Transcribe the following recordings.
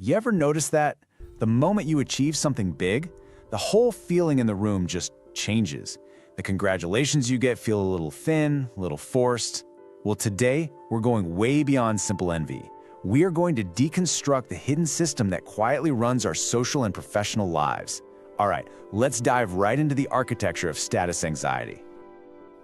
You ever notice that? The moment you achieve something big, the whole feeling in the room just changes. The congratulations you get feel a little thin, a little forced. Well, today, we're going way beyond simple envy. We are going to deconstruct the hidden system that quietly runs our social and professional lives. All right, let's dive right into the architecture of status anxiety.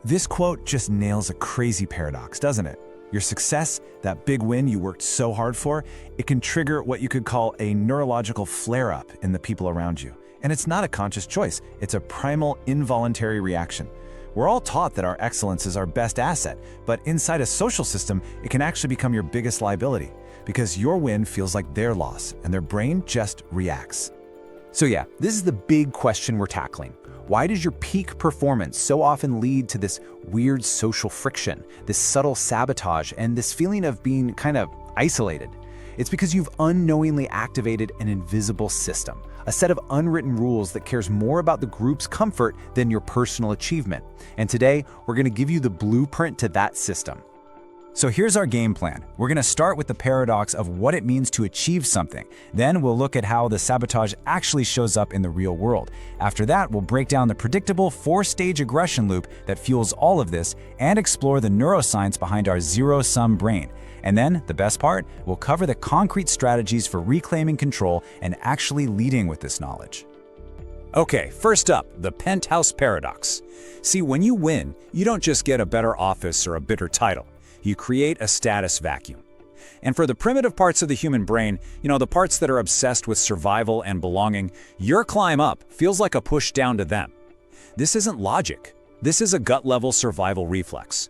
This quote just nails a crazy paradox, doesn't it? Your success, that big win you worked so hard for, it can trigger what you could call a neurological flare-up in the people around you. And it's not a conscious choice, it's a primal, involuntary reaction. We're all taught that our excellence is our best asset, but inside a social system, it can actually become your biggest liability, because your win feels like their loss, and their brain just reacts. So yeah, this is the big question we're tackling. Why does your peak performance so often lead to this weird social friction, this subtle sabotage, and this feeling of being kind of isolated? It's because you've unknowingly activated an invisible system, a set of unwritten rules that cares more about the group's comfort than your personal achievement. And today, we're going to give you the blueprint to that system. So here's our game plan. We're going to start with the paradox of what it means to achieve something. Then we'll look at how the sabotage actually shows up in the real world. After that, we'll break down the predictable 4-stage aggression loop that fuels all of this and explore the neuroscience behind our zero-sum brain. And then, the best part, we'll cover the concrete strategies for reclaiming control and actually leading with this knowledge. Okay, first up, the penthouse paradox. See, when you win, you don't just get a better office or a better title. You create a status vacuum. And for the primitive parts of the human brain, the parts that are obsessed with survival and belonging, your climb up feels like a push down to them. This isn't logic. This is a gut-level survival reflex.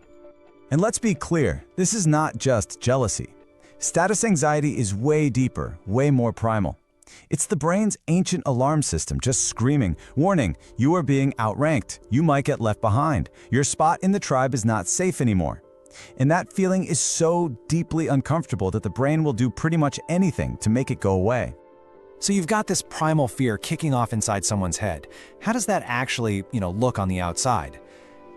And let's be clear, this is not just jealousy. Status anxiety is way deeper, way more primal. It's the brain's ancient alarm system just screaming, warning, you are being outranked, you might get left behind, your spot in the tribe is not safe anymore. And that feeling is so deeply uncomfortable that the brain will do pretty much anything to make it go away. So you've got this primal fear kicking off inside someone's head. How does that actually, look on the outside?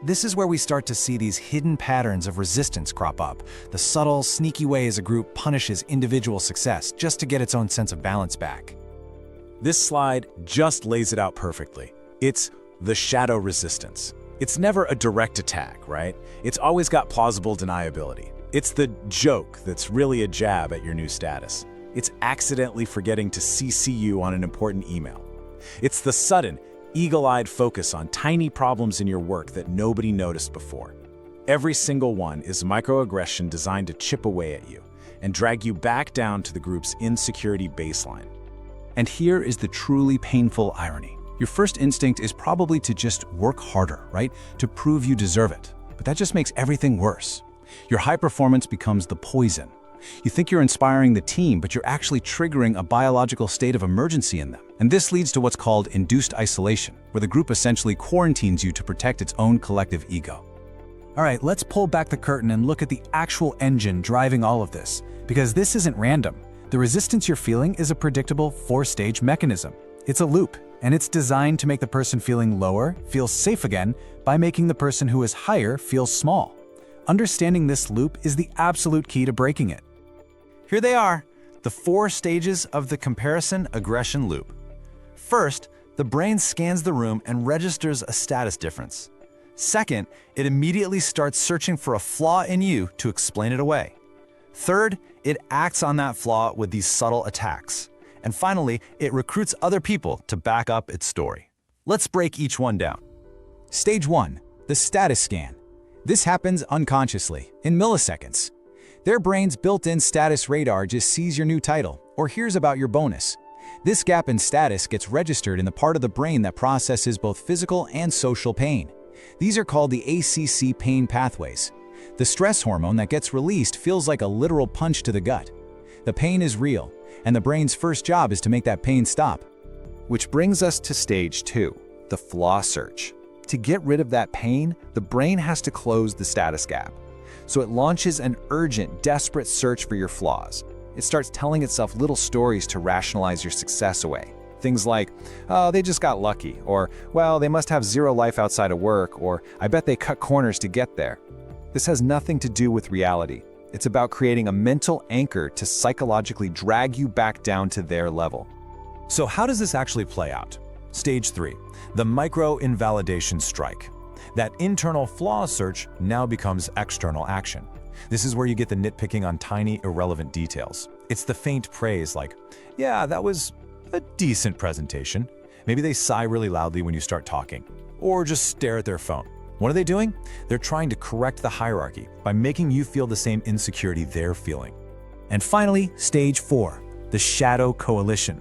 This is where we start to see these hidden patterns of resistance crop up, the subtle, sneaky ways a group punishes individual success just to get its own sense of balance back. This slide just lays it out perfectly. It's the shadow resistance. It's never a direct attack, right? It's always got plausible deniability. It's the joke that's really a jab at your new status. It's accidentally forgetting to CC you on an important email. It's the sudden, eagle-eyed focus on tiny problems in your work that nobody noticed before. Every single one is microaggression designed to chip away at you and drag you back down to the group's insecurity baseline. And here is the truly painful irony. Your first instinct is probably to just work harder, right? To prove you deserve it. But that just makes everything worse. Your high performance becomes the poison. You think you're inspiring the team, but you're actually triggering a biological state of emergency in them. And this leads to what's called induced isolation, where the group essentially quarantines you to protect its own collective ego. All right, let's pull back the curtain and look at the actual engine driving all of this, because this isn't random. The resistance you're feeling is a predictable 4-stage mechanism. It's a loop, and it's designed to make the person feeling lower feel safe again by making the person who is higher feel small. Understanding this loop is the absolute key to breaking it. Here they are, the 4 stages of the comparison-aggression loop. First, the brain scans the room and registers a status difference. Second, it immediately starts searching for a flaw in you to explain it away. Third, it acts on that flaw with these subtle attacks. And finally, it recruits other people to back up its story. Let's break each one down. Stage 1, the status scan. This happens unconsciously, in milliseconds. Their brain's built-in status radar just sees your new title or hears about your bonus. This gap in status gets registered in the part of the brain that processes both physical and social pain. These are called the ACC pain pathways. The stress hormone that gets released feels like a literal punch to the gut. The pain is real, and the brain's first job is to make that pain stop. Which brings us to stage 2, the flaw search. To get rid of that pain, the brain has to close the status gap. So it launches an urgent, desperate search for your flaws. It starts telling itself little stories to rationalize your success away. Things like, oh, they just got lucky, or, well, they must have zero life outside of work, or I bet they cut corners to get there. This has nothing to do with reality. It's about creating a mental anchor to psychologically drag you back down to their level. So how does this actually play out? Stage 3, the micro-invalidation strike. That internal flaw search now becomes external action. This is where you get the nitpicking on tiny, irrelevant details. It's the faint praise like, yeah, that was a decent presentation. Maybe they sigh really loudly when you start talking, or just stare at their phone. What are they doing? They're trying to correct the hierarchy by making you feel the same insecurity they're feeling. And finally, stage 4, the shadow coalition.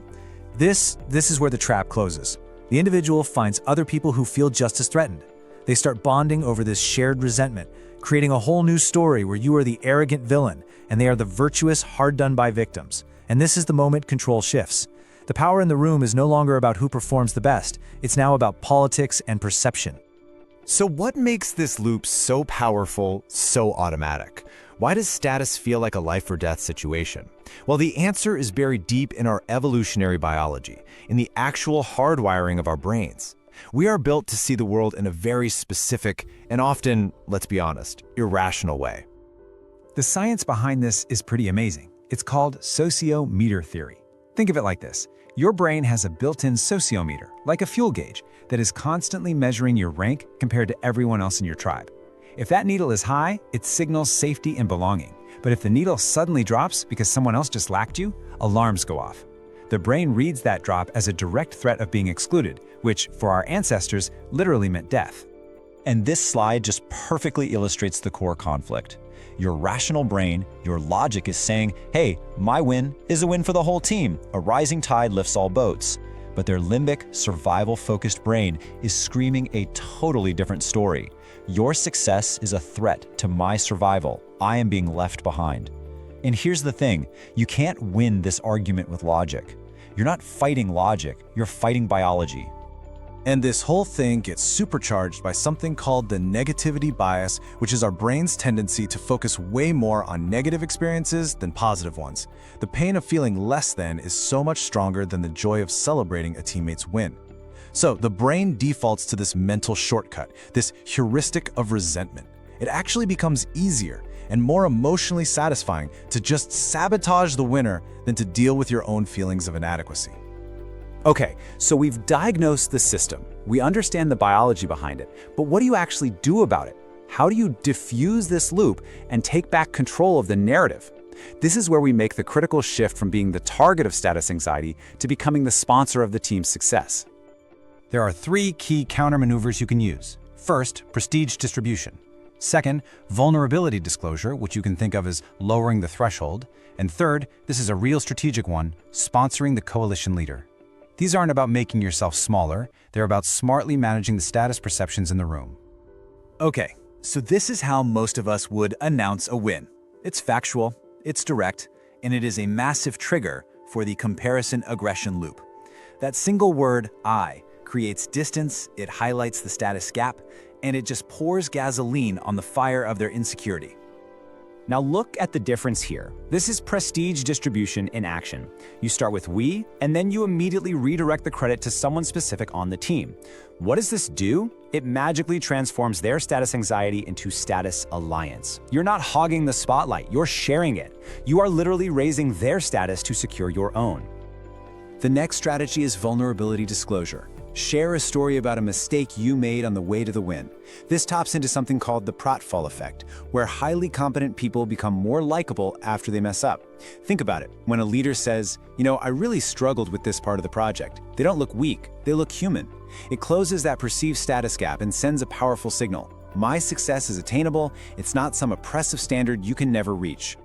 This is where the trap closes. The individual finds other people who feel just as threatened. They start bonding over this shared resentment, creating a whole new story where you are the arrogant villain and they are the virtuous, hard-done-by victims. And this is the moment control shifts. The power in the room is no longer about who performs the best. It's now about politics and perception. So what makes this loop so powerful, so automatic? Why does status feel like a life or death situation? Well, the answer is buried deep in our evolutionary biology, in the actual hardwiring of our brains. We are built to see the world in a very specific and often, let's be honest, irrational way. The science behind this is pretty amazing. It's called Sociometer theory. Think of it like this. Your brain has a built-in sociometer, like a fuel gauge, that is constantly measuring your rank compared to everyone else in your tribe. If that needle is high, it signals safety and belonging. But if the needle suddenly drops because someone else just lacked you, alarms go off. The brain reads that drop as a direct threat of being excluded, which, for our ancestors, literally meant death. And this slide just perfectly illustrates the core conflict. Your rational brain, your logic is saying, hey, my win is a win for the whole team. A rising tide lifts all boats. But their limbic, survival-focused brain is screaming a totally different story. Your success is a threat to my survival. I am being left behind. And here's the thing, you can't win this argument with logic. You're not fighting logic, you're fighting biology. And this whole thing gets supercharged by something called the negativity bias, which is our brain's tendency to focus way more on negative experiences than positive ones. The pain of feeling less than is so much stronger than the joy of celebrating a teammate's win. So the brain defaults to this mental shortcut, this heuristic of resentment. It actually becomes easier and more emotionally satisfying to just sabotage the winner than to deal with your own feelings of inadequacy. Okay, so we've diagnosed the system. We understand the biology behind it, but what do you actually do about it? How do you diffuse this loop and take back control of the narrative? This is where we make the critical shift from being the target of status anxiety to becoming the sponsor of the team's success. There are 3 key countermaneuvers you can use. First, prestige distribution. Second, vulnerability disclosure, which you can think of as lowering the threshold. And third, this is a real strategic one, sponsoring the coalition leader. These aren't about making yourself smaller, they're about smartly managing the status perceptions in the room. Okay, so this is how most of us would announce a win. It's factual, it's direct, and it is a massive trigger for the comparison aggression loop. That single word, I, creates distance, it highlights the status gap, and it just pours gasoline on the fire of their insecurity. Now look at the difference here. This is prestige distribution in action. You start with we, and then you immediately redirect the credit to someone specific on the team. What does this do? It magically transforms their status anxiety into status alliance. You're not hogging the spotlight, you're sharing it. You are literally raising their status to secure your own. The next strategy is vulnerability disclosure. Share a story about a mistake you made on the way to the win. This taps into something called the pratfall effect, where highly competent people become more likable after they mess up. Think about it. When a leader says, I really struggled with this part of the project, they don't look weak, they look human. It closes that perceived status gap and sends a powerful signal. My success is attainable, it's not some oppressive standard you can never reach.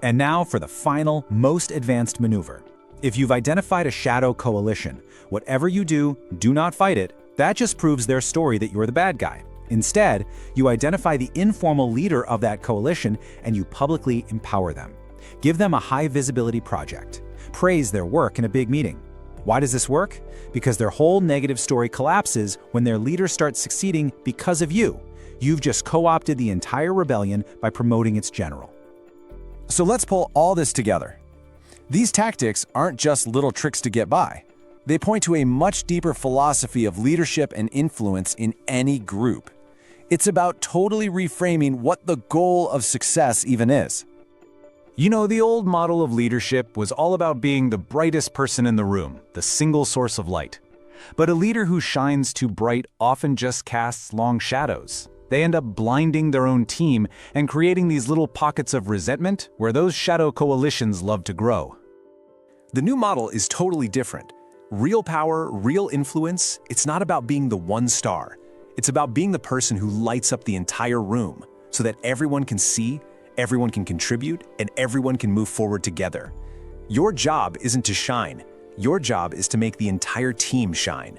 And now for the final, most advanced maneuver. If you've identified a shadow coalition, whatever you do, do not fight it. That just proves their story that you're the bad guy. Instead, you identify the informal leader of that coalition and you publicly empower them. Give them a high visibility project. Praise their work in a big meeting. Why does this work? Because their whole negative story collapses when their leader starts succeeding because of you. You've just co-opted the entire rebellion by promoting its general. So let's pull all this together. These tactics aren't just little tricks to get by. They point to a much deeper philosophy of leadership and influence in any group. It's about totally reframing what the goal of success even is. You know, the old model of leadership was all about being the brightest person in the room, the single source of light. But a leader who shines too bright often just casts long shadows. They end up blinding their own team and creating these little pockets of resentment where those shadow coalitions love to grow. The new model is totally different. Real power, real influence, it's not about being the one star. It's about being the person who lights up the entire room so that everyone can see, everyone can contribute, and everyone can move forward together. Your job isn't to shine. Your job is to make the entire team shine.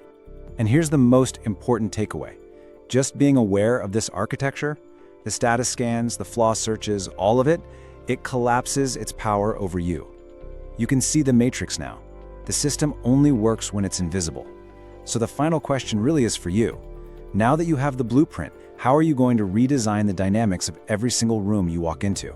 And here's the most important takeaway. Just being aware of this architecture, the status scans, the flaw searches, all of it, it collapses its power over you. You can see the matrix now. The system only works when it's invisible. So the final question really is for you. Now that you have the blueprint, how are you going to redesign the dynamics of every single room you walk into?